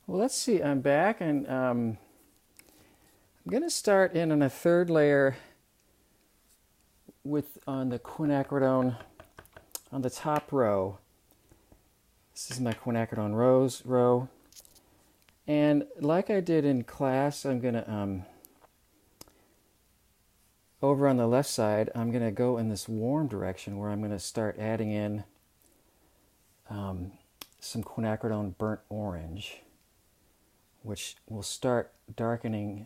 Well, let's see. I'm back, and I'm going to start in on a third layer with on the quinacridone on the top row. This is my quinacridone row, and like I did in class, I'm going to over on the left side, I'm going to go in this warm direction where I'm going to start adding in some quinacridone burnt orange, which will start darkening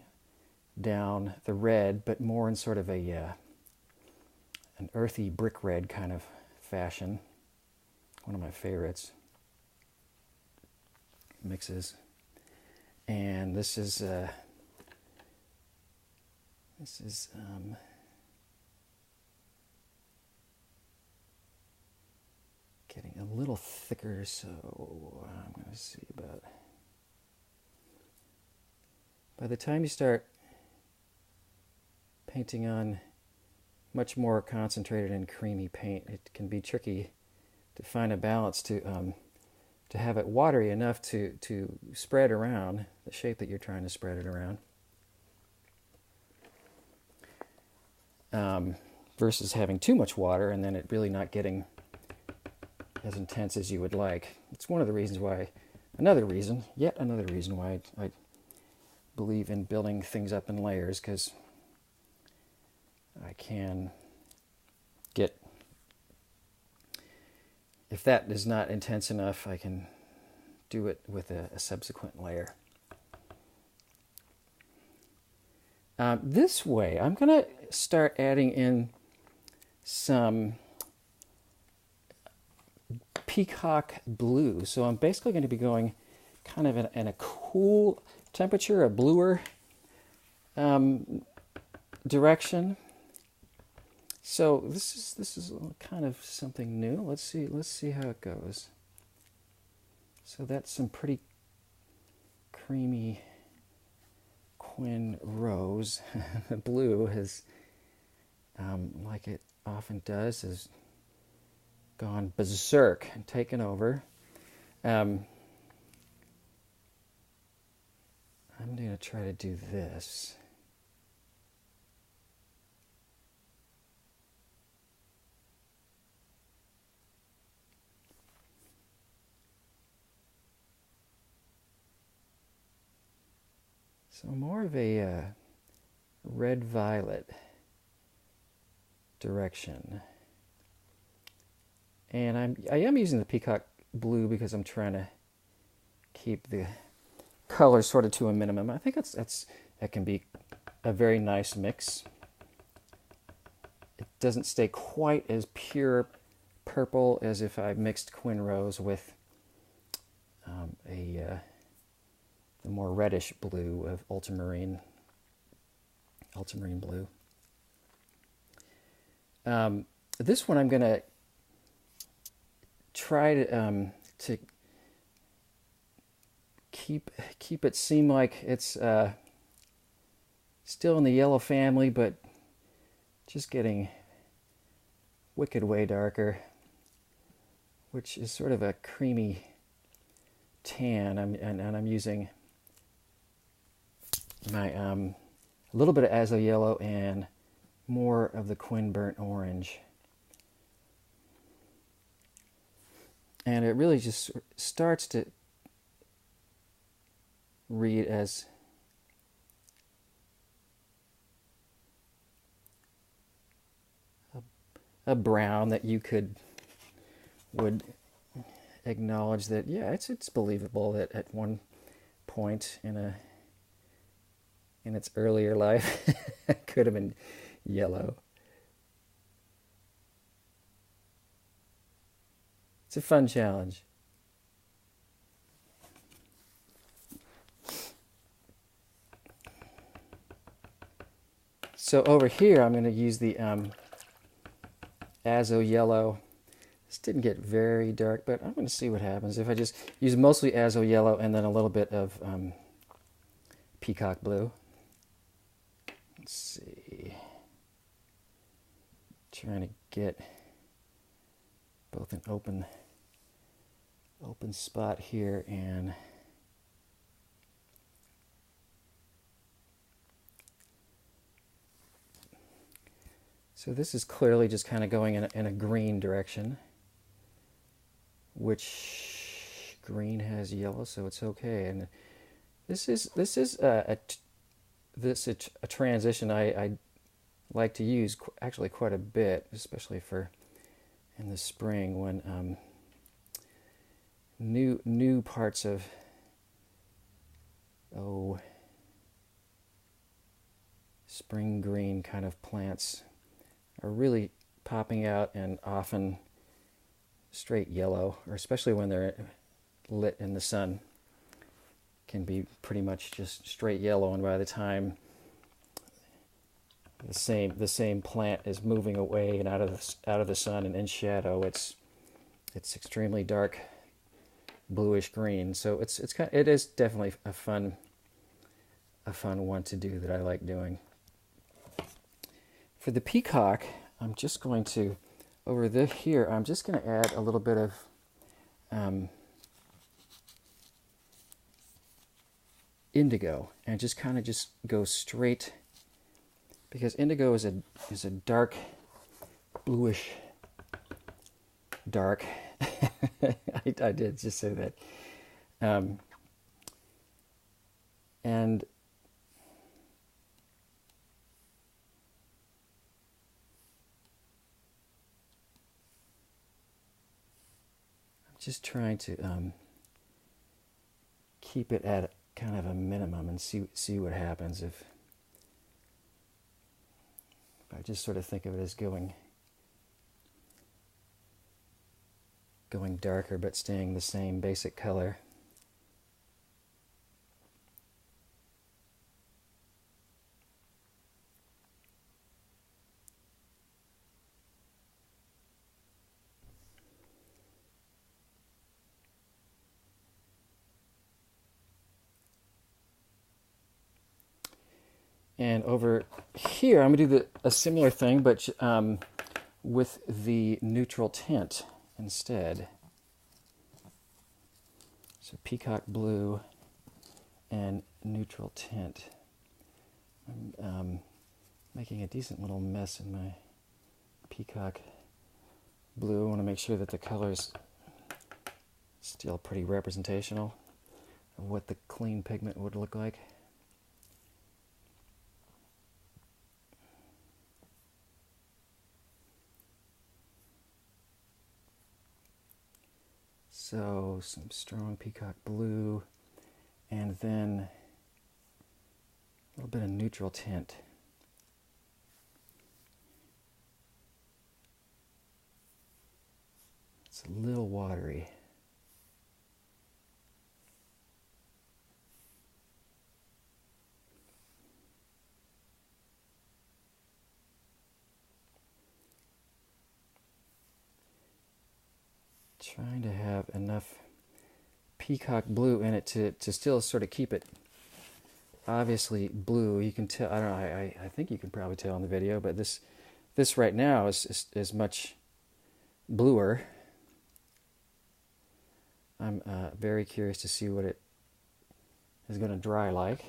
down the red, but more in sort of an earthy brick red kind of fashion. One of my favorites mixes. And this is getting a little thicker, so I'm going to see about. By the time you start painting on much more concentrated and creamy paint, it can be tricky to find a balance to have it watery enough to spread around the shape that you're trying to spread it around, versus having too much water and then it really not getting as intense as you would like. It's one of the reasons why, yet another reason why I believe in building things up in layers, because I can get, if that is not intense enough, I can do it with a subsequent layer. This way, I'm going to start adding in some peacock blue. So I'm basically going to be going kind of in a cool temperature, a bluer direction. So this is kind of something new. Let's see how it goes. So that's some pretty creamy quin rose. The blue has, like it often does, has gone berserk and taken over. I'm going to try to do this. So more of a red-violet direction. And I am using the peacock blue because I'm trying to keep the color sort of to a minimum. I think that can be a very nice mix. It doesn't stay quite as pure purple as if I mixed quin rose with the more reddish blue of ultramarine blue. This one I'm going to try to keep it seem like it's still in the yellow family, but just getting wicked way darker, which is sort of a creamy tan. I'm using my a little bit of azo yellow and more of the quin burnt orange, and it really just starts to read as a brown that you would acknowledge that, yeah, it's believable that at one point in its earlier life it could have been yellow. It's a fun challenge. So over here I'm going to use the azo yellow. This didn't get very dark, but I'm going to see what happens if I just use mostly azo yellow and then a little bit of peacock blue. Let's see. Trying to get both an open spot here and So this is clearly just kind of going in a green direction, which green has yellow, so it's okay. And this is a transition I like to use actually quite a bit, especially for in the spring when new parts of spring green kind of plants are really popping out, and often straight yellow, or especially when they're lit in the sun, can be pretty much just straight yellow. And by the time the same plant is moving away and out of the sun and in shadow, it's extremely dark bluish green. So it is definitely a fun one to do that I like doing. For the peacock, I'm just going to, here, I'm just going to add a little bit of indigo, and just kind of just go straight, because indigo is a dark, bluish dark. I did just say that. And just trying to keep it at kind of a minimum and see what happens if I just sort of think of it as going darker but staying the same basic color. And over here, I'm going to do a similar thing, but with the neutral tint instead. So peacock blue and neutral tint. I'm making a decent little mess in my peacock blue. I want to make sure that the color's still pretty representational of what the clean pigment would look like. So some strong peacock blue, and then a little bit of neutral tint. It's a little watery. Trying to have enough peacock blue in it to still sort of keep it obviously blue. You can tell, I don't know, I think you can probably tell in the video, but this right now is much bluer. I'm very curious to see what it is going to dry like.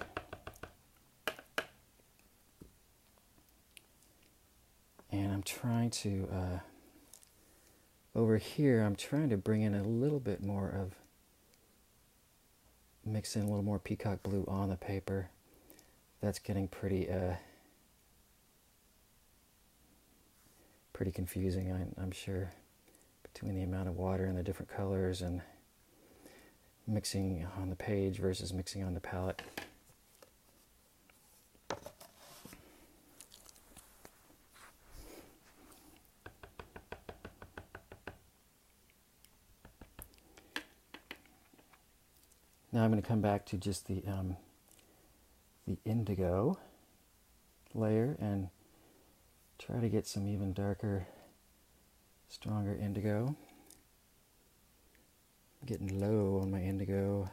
And I'm trying to over here, I'm trying to bring in a little bit more of, mix in a little more peacock blue on the paper. That's getting pretty confusing, I'm sure, between the amount of water and the different colors and mixing on the page versus mixing on the palette. Now I'm going to come back to just the indigo layer and try to get some even darker, stronger indigo. I'm getting low on my indigo.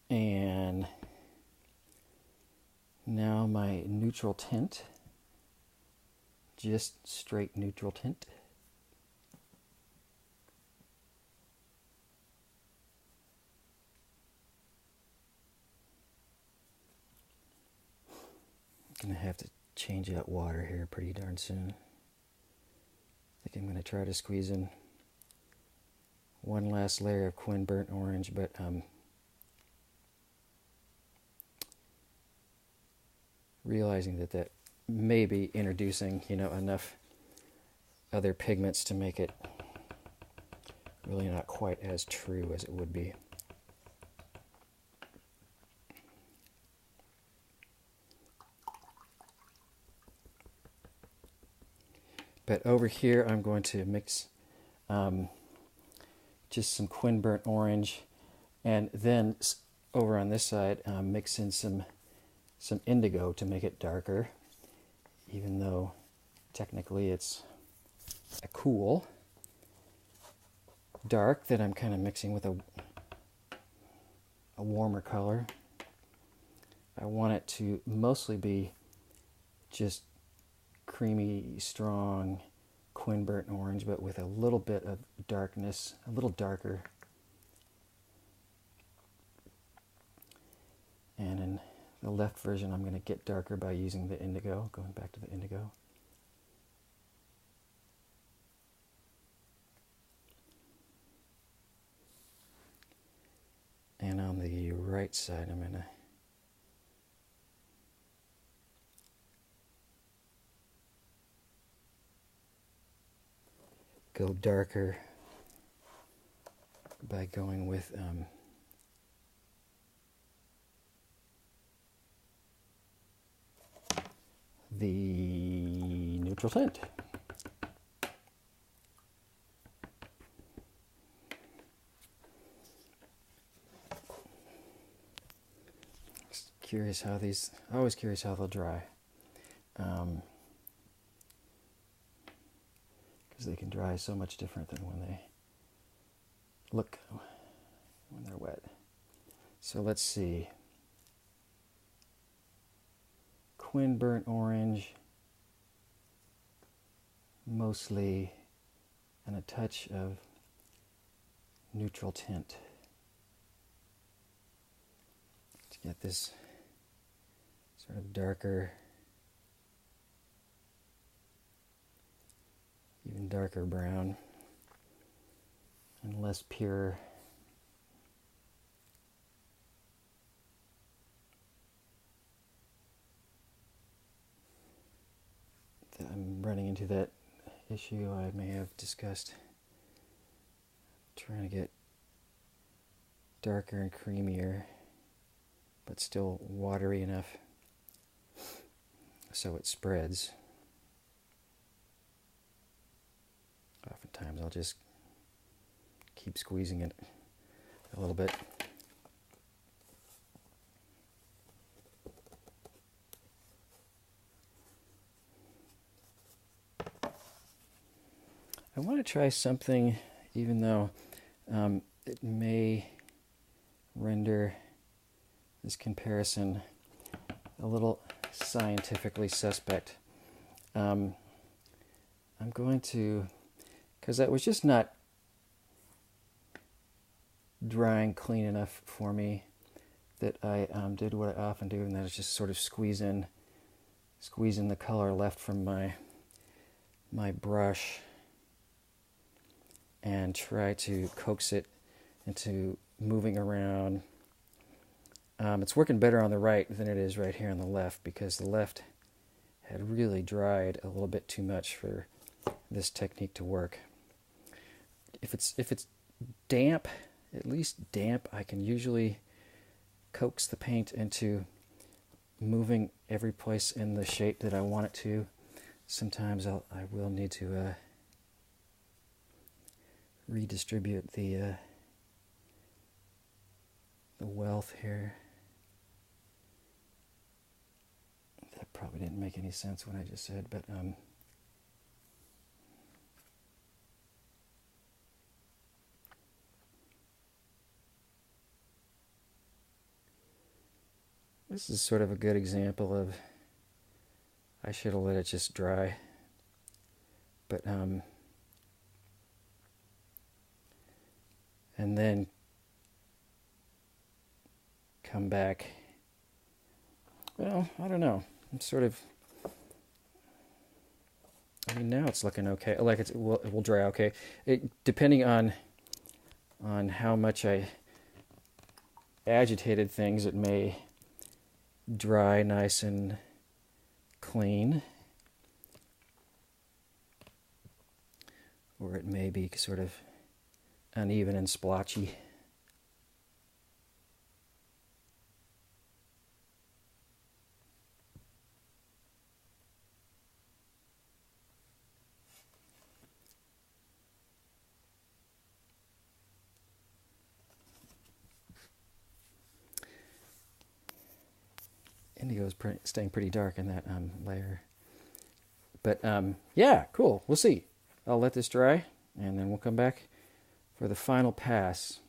And Now my neutral tint, just straight neutral tint. I'm gonna have to change out water here pretty darn soon. I think I'm gonna try to squeeze in one last layer of Quin Burnt Orange, but realizing that that may be introducing, enough other pigments to make it really not quite as true as it would be. But over here I'm going to mix just some Quin Burnt Orange, and then over on this side mix in some indigo to make it darker, even though technically it's a cool dark that I'm kind of mixing with a warmer color. I want it to mostly be just creamy, strong Quin Burnt Orange, but with a little bit of darkness, a little darker. And in the left version, I'm going to get darker by using the indigo, going back to the indigo. And on the right side, I'm going to go darker by going with the neutral tint. Curious how these, always curious how they'll dry. Because they can dry so much different than when they look, when they're wet. So let's see. Quin Burnt Orange, mostly, and a touch of neutral tint to get this sort of darker, even darker brown and less pure. I'm running into that issue I may have discussed, trying to get darker and creamier, but still watery enough so it spreads. Oftentimes I'll just keep squeezing it a little bit. I want to try something, even though it may render this comparison a little scientifically suspect. I'm going to, because that was just not drying clean enough for me, that I did what I often do, and that is just sort of squeeze in the color left from my brush and try to coax it into moving around. It's working better on the right than it is right here on the left, because the left had really dried a little bit too much for this technique to work. If it's damp, at least damp, I can usually coax the paint into moving every place in the shape that I want it to. Sometimes I will need to redistribute the wealth here. That probably didn't make any sense what I just said, but This is sort of a good example of, I should have let it just dry. But, and then come back. Well, I don't know. I'm sort of, I mean, now it's looking okay. Like it will dry okay. Depending on how much I agitated things, it may dry nice and clean, or it may be sort of uneven and splotchy. Indigo is staying pretty dark in that layer. But yeah, cool. We'll see. I'll let this dry, and then we'll come back for the final pass.